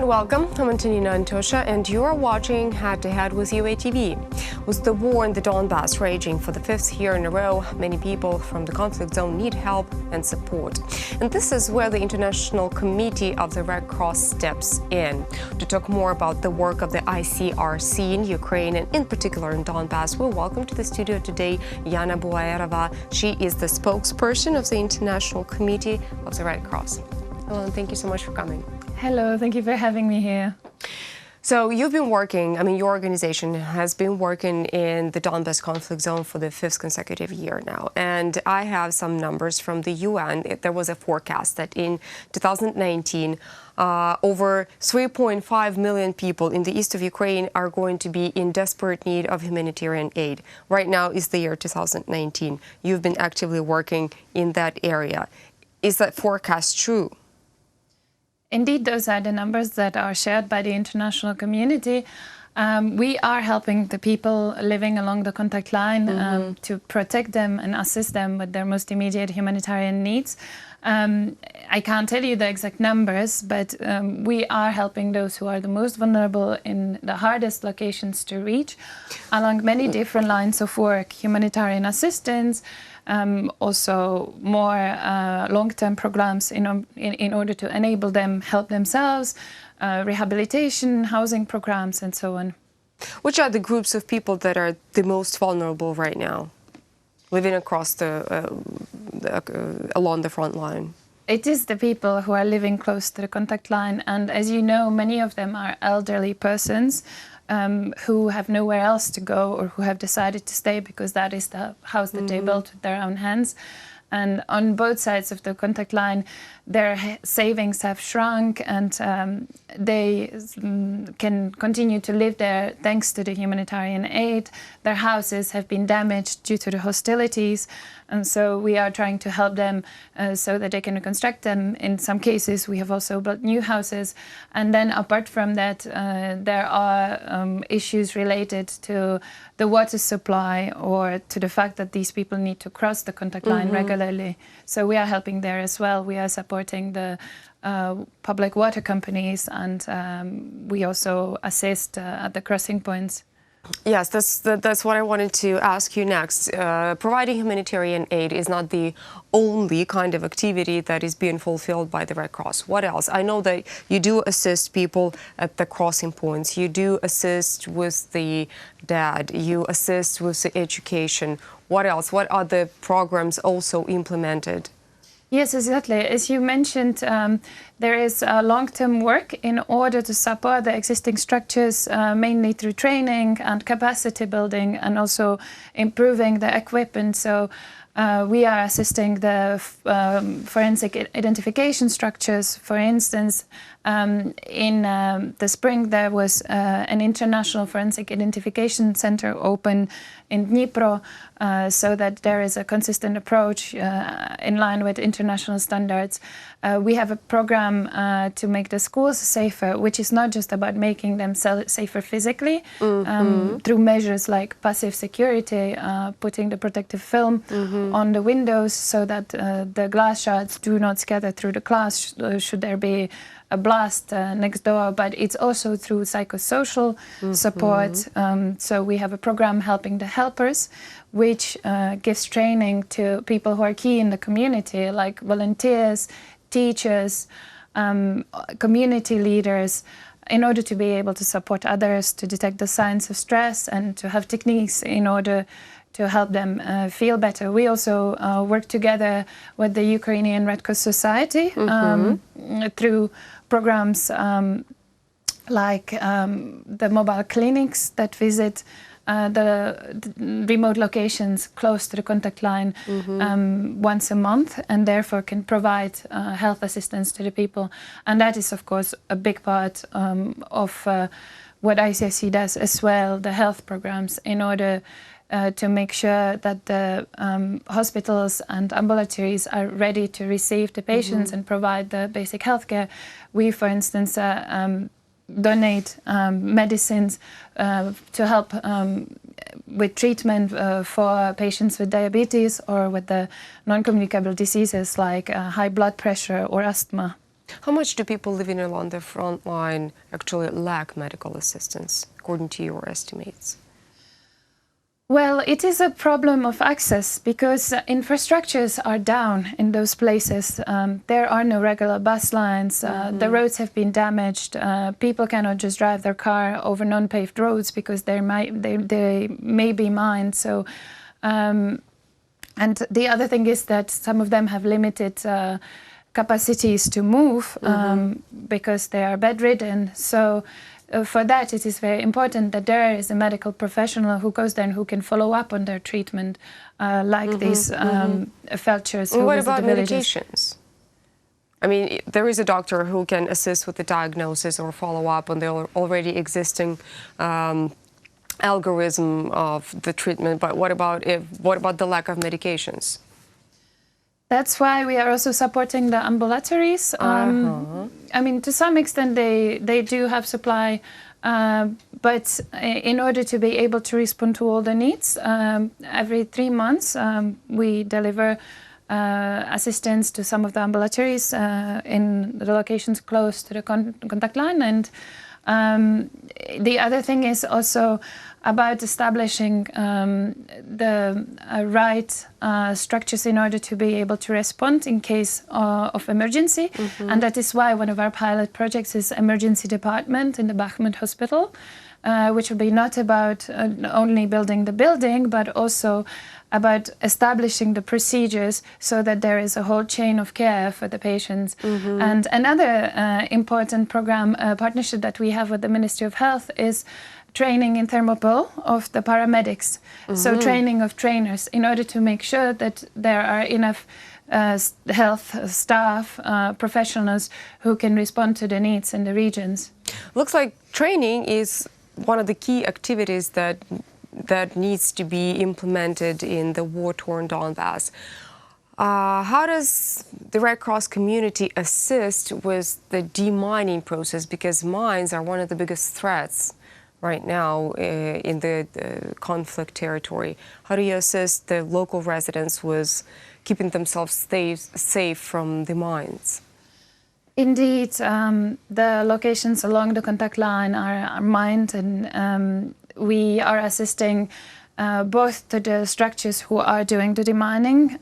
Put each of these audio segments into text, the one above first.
and welcome. I'm Antonina Antosha, and you are watching Head to Head with UATV. With the war in the Donbas raging for the fifth year in a row, many people from the conflict zone need help and support. And this is where the International Committee of the Red Cross steps in. To talk more about the work of the ICRC in Ukraine, and in particular in Donbas, we welcome to the studio today Jana Bauerova. She is the spokesperson of the International Committee of the Red Cross. Hello, and thank you so much for coming. Hello, thank you for having me here. So you've been working, your organization has been working in the Donbas conflict zone for the fifth consecutive year now. And I have some numbers from the UN. There was a forecast that in 2019, over 3.5 million people in the east of Ukraine are going to be in desperate need of humanitarian aid. Right now is the year 2019. You've been actively working in that area. Is that forecast true? Indeed, those are the numbers that are shared by the international community. We are helping the people living along the contact line to protect them and assist them with their most immediate humanitarian needs. I can't tell you the exact numbers, but we are helping those who are the most vulnerable in the hardest locations to reach along many different lines of work: humanitarian assistance, also more long-term programs in order to enable them help themselves, rehabilitation, housing programs, and so on. Which are the groups of people that are the most vulnerable right now, living across along the front line? It is the people who are living close to the contact line, and as you know, many of them are elderly persons who have nowhere else to go, or who have decided to stay because that is the house that they built with their own hands. And on both sides of the contact line, their savings have shrunk, and they can continue to live there thanks to the humanitarian aid. Their houses have been damaged due to the hostilities, and so we are trying to help them so that they can reconstruct them. In some cases, we have also built new houses. And then apart from that, there are issues related to the water supply, or to the fact that these people need to cross the contact line regularly. So we are helping there as well. We are supporting the public water companies, and we also assist at the crossing points. Yes, that's what I wanted to ask you next. Providing humanitarian aid is not the only kind of activity that is being fulfilled by the Red Cross. What else? I know that you do assist people at the crossing points. You do assist with the dead. You assist with the education. What else? What are the programs also implemented? Yes, exactly. As you mentioned, there is long-term work in order to support the existing structures, mainly through training and capacity building, and also improving the equipment. So we are assisting the forensic identification structures. For instance, in the spring, there was an international forensic identification center open in Dnipro, so that there is a consistent approach in line with international standards. We have a program to make the schools safer, which is not just about making them safer physically, through measures like passive security, putting the protective film on the windows so that the glass shards do not scatter through the class should there be a blast next door, but it's also through psychosocial support. So we have a program helping the helpers, which gives training to people who are key in the community, like volunteers, teachers, community leaders, in order to be able to support others, to detect the signs of stress, and to have techniques in order to help them feel better. We also work together with the Ukrainian Red Cross Society through programs like the mobile clinics that visit the remote locations close to the contact line once a month, and therefore can provide health assistance to the people. And that is, of course, a big part of what ICRC does as well, the health programs, in order to make sure that the hospitals and ambulatories are ready to receive the patients and provide the basic health care. We, for instance, donate medicines to help with treatment for patients with diabetes or with the non-communicable diseases like high blood pressure or asthma. How much do people living along the front line actually lack medical assistance, according to your estimates? Well, it is a problem of access because infrastructures are down in those places. There are no regular bus lines. The roads have been damaged. People cannot just drive their car over non-paved roads because they may be mined. So, and the other thing is that some of them have limited capacities to move because they are bedridden. So for that, it is very important that there is a medical professional who goes there and who can follow up on their treatment, like these felchers who what visit about the villages. medications? I mean, there is a doctor who can assist with the diagnosis or follow up on the already existing algorithm of the treatment, but what about the lack of medications? That's why we are also supporting the ambulatories. I mean, to some extent, they do have supply, but in order to be able to respond to all the needs, every 3 months we deliver assistance to some of the ambulatories in the locations close to the contact line. And the other thing is also about establishing the right structures in order to be able to respond in case of emergency. And that is why one of our pilot projects is emergency department in the Bakhmut hospital, which will be not about only building the building, but also about establishing the procedures so that there is a whole chain of care for the patients. And another important program, partnership that we have with the Ministry of Health is training in Thermopylae of the paramedics. So training of trainers in order to make sure that there are enough health staff, professionals who can respond to the needs in the regions. Looks like training is one of the key activities that needs to be implemented in the war-torn Donbas. How does the Red Cross community assist with the demining process? Because mines are one of the biggest threats right now in the conflict territory. How do you assist the local residents with keeping themselves safe from the mines? Indeed, the locations along the contact line are mined, and we are assisting both to the structures who are doing the demining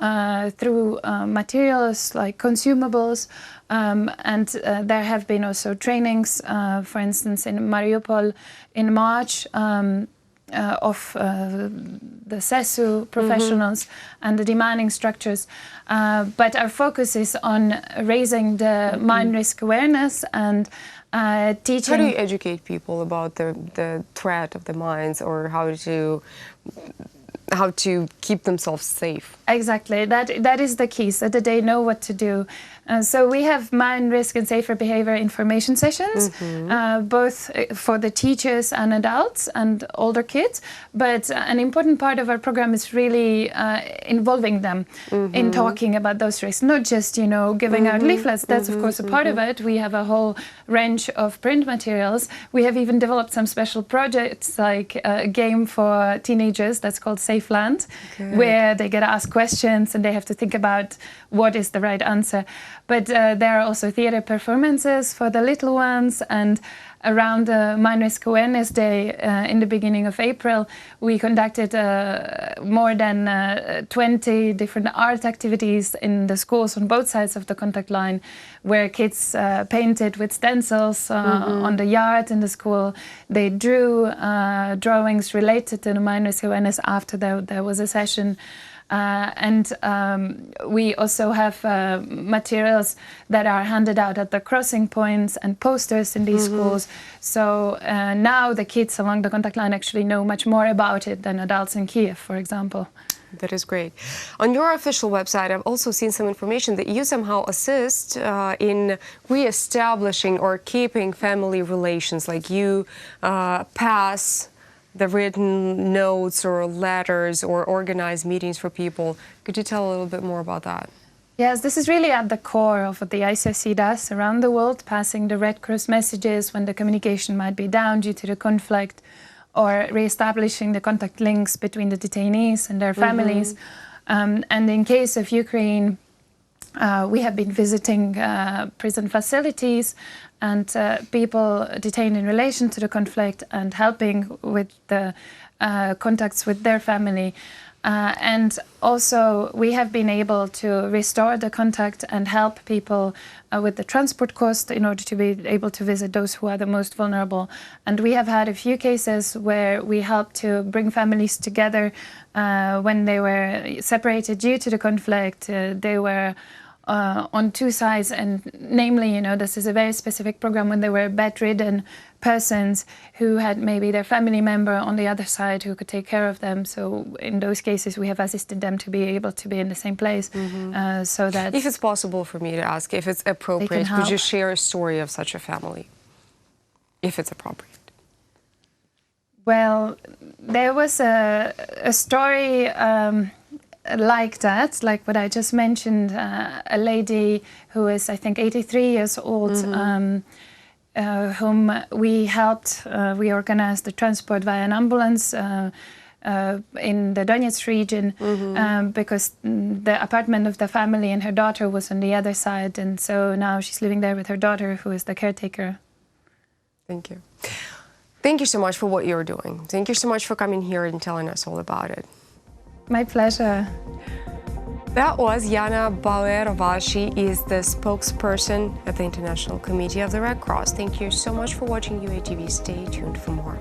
through materials like consumables, and there have been also trainings, for instance, in Mariupol in March of the CESU professionals and the demining structures. But our focus is on raising the mine risk awareness and teaching. How do you educate people about the threat of the mines, or how to keep themselves safe? Exactly, that is the key, so that they know what to do. So we have mine risk and safer behavior information sessions, both for the teachers and adults and older kids. But an important part of our program is really involving them in talking about those risks, not just, giving out leaflets. That's, of course, a part of it. We have a whole range of print materials. We have even developed some special projects, like a game for teenagers that's called Safe Land, where they get asked questions and they have to think about what is the right answer. But there are also theater performances for the little ones, and around the Mine Risk Awareness Day in the beginning of April, we conducted more than 20 different art activities in the schools on both sides of the contact line, where kids painted with stencils on the yard in the school. They drew drawings related to the Mine Risk Awareness after there was a session. And we also have materials that are handed out at the crossing points and posters in these schools. So now the kids along the contact line actually know much more about it than adults in Kiev, for example. That is great. On your official website, I've also seen some information that you somehow assist in re-establishing or keeping family relations, like you pass the written notes or letters or organize meetings for people. Could you tell a little bit more about that? Yes, this is really at the core of what the ICRC does around the world, passing the Red Cross messages when the communication might be down due to the conflict, or re-establishing the contact links between the detainees and their families. And in case of Ukraine, We have been visiting prison facilities and people detained in relation to the conflict and helping with the contacts with their family. And also we have been able to restore the contact and help people with the transport cost in order to be able to visit those who are the most vulnerable. And we have had a few cases where we helped to bring families together when they were separated due to the conflict. They were on two sides, and namely, this is a very specific program when they were bedridden persons who had maybe their family member on the other side who could take care of them. So in those cases, we have assisted them to be able to be in the same place, so that... If it's possible for me to ask, if it's appropriate, could you share a story of such a family, if it's appropriate? Well, there was a story like that, like what I just mentioned, a lady who is, I think, 83 years old, whom we helped. We organized the transport via an ambulance in the Donetsk region because the apartment of the family and her daughter was on the other side, and so now she's living there with her daughter, who is the caretaker. Thank you. Thank you so much for what you're doing. Thank you so much for coming here and telling us all about it. My pleasure. That was Jana Bauerova. She is the spokesperson at the International Committee of the Red Cross. Thank you so much for watching UATV. Stay tuned for more.